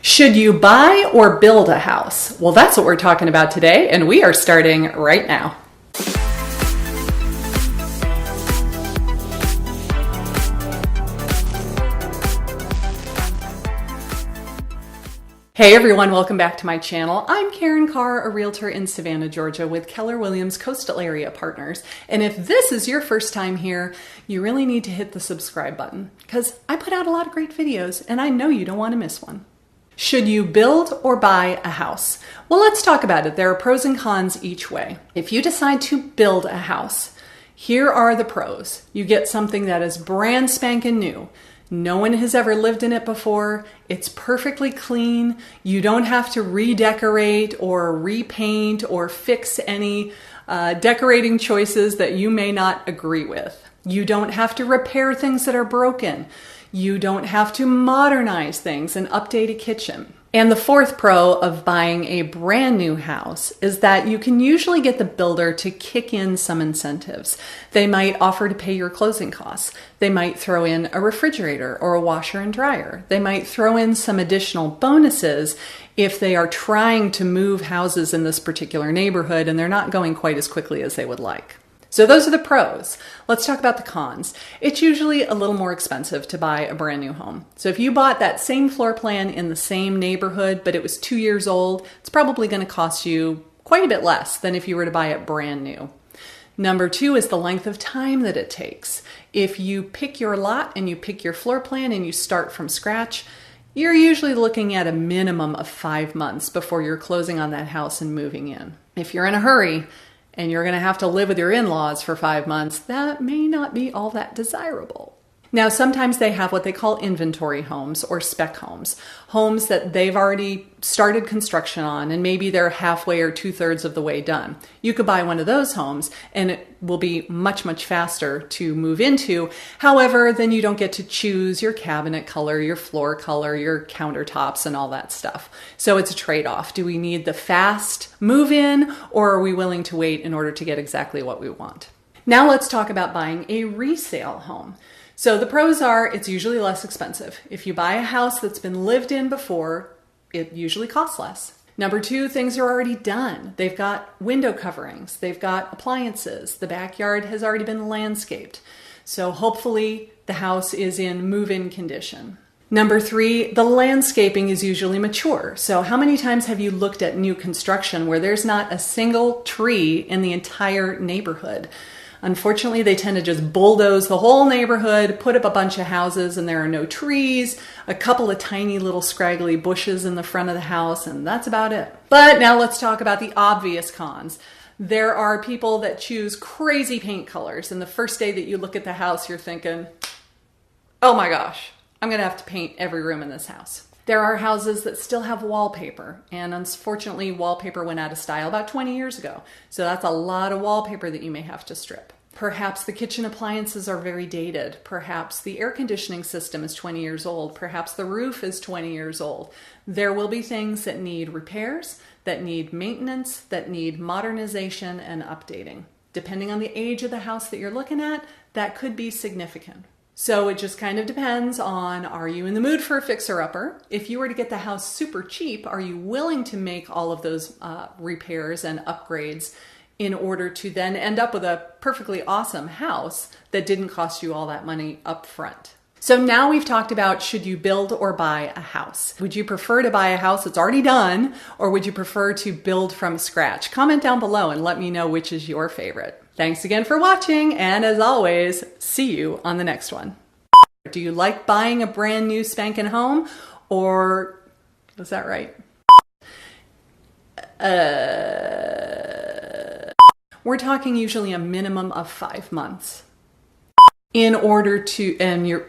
Should you buy or build a house? Well, that's what we're talking about today, and we are starting right now. Hey everyone, welcome back to my channel. I'm Karin Carr, a realtor in Savannah, Georgia with Keller Williams Coastal Area Partners. And if this is your first time here, you really need to hit the subscribe button because I put out a lot of great videos and I know you don't want to miss one. Should you build or buy a house? Well, let's talk about it. There are pros and cons each way. If you decide to build a house, here are the pros. You get something that is brand spanking new. No one has ever lived in it before. It's perfectly clean. You don't have to redecorate or repaint or fix any decorating choices that you may not agree with. You don't have to repair things that are broken. You don't have to modernize things and update a kitchen. And the fourth pro of buying a brand new house is that you can usually get the builder to kick in some incentives. They might offer to pay your closing costs. They might throw in a refrigerator or a washer and dryer. They might throw in some additional bonuses if they are trying to move houses in this particular neighborhood and they're not going quite as quickly as they would like. So those are the pros. Let's talk about the cons. It's usually a little more expensive to buy a brand new home. So if you bought that same floor plan in the same neighborhood, but it was 2 years old, it's probably going to cost you quite a bit less than if you were to buy it brand new. Number two is the length of time that it takes. If you pick your lot and you pick your floor plan and you start from scratch, you're usually looking at a minimum of 5 months before you're closing on that house and moving in. If you're in a hurry, and you're going to have to live with your in-laws for 5 months, that may not be all that desirable. Now, sometimes they have what they call inventory homes or spec homes, homes that they've already started construction on, and maybe they're halfway or 2/3 of the way done. You could buy one of those homes and it will be much, much faster to move into. However, then you don't get to choose your cabinet color, your floor color, your countertops, and all that stuff. So it's a trade-off. Do we need the fast move-in, or are we willing to wait in order to get exactly what we want? Now let's talk about buying a resale home. So the pros are it's usually less expensive. If you buy a house that's been lived in before, it usually costs less. Number two, things are already done. They've got window coverings, they've got appliances, the backyard has already been landscaped. So hopefully the house is in move-in condition. Number three, the landscaping is usually mature. So how many times have you looked at new construction where there's not a single tree in the entire neighborhood? Unfortunately, they tend to just bulldoze the whole neighborhood, put up a bunch of houses, and there are no trees, a couple of tiny little scraggly bushes in the front of the house, and that's about it. But now let's talk about the obvious cons. There are people that choose crazy paint colors, and the first day that you look at the house, you're thinking, oh my gosh, I'm gonna have to paint every room in this house. There are houses that still have wallpaper, and unfortunately wallpaper went out of style about 20 years ago. So that's a lot of wallpaper that you may have to strip. Perhaps the kitchen appliances are very dated. Perhaps the air conditioning system is 20 years old. Perhaps the roof is 20 years old. There will be things that need repairs, that need maintenance, that need modernization and updating. Depending on the age of the house that you're looking at, that could be significant. So it just kind of depends on, are you in the mood for a fixer-upper? If you were to get the house super cheap, are you willing to make all of those repairs and upgrades in order to then end up with a perfectly awesome house that didn't cost you all that money up front? So now we've talked about, should you build or buy a house? Would you prefer to buy a house that's already done, or would you prefer to build from scratch? Comment down below and let me know which is your favorite. Thanks again for watching, and as always, see you on the next one. Do you like buying a brand new spanking home, or, was that right? We're talking usually a minimum of 5 months in order to, and you're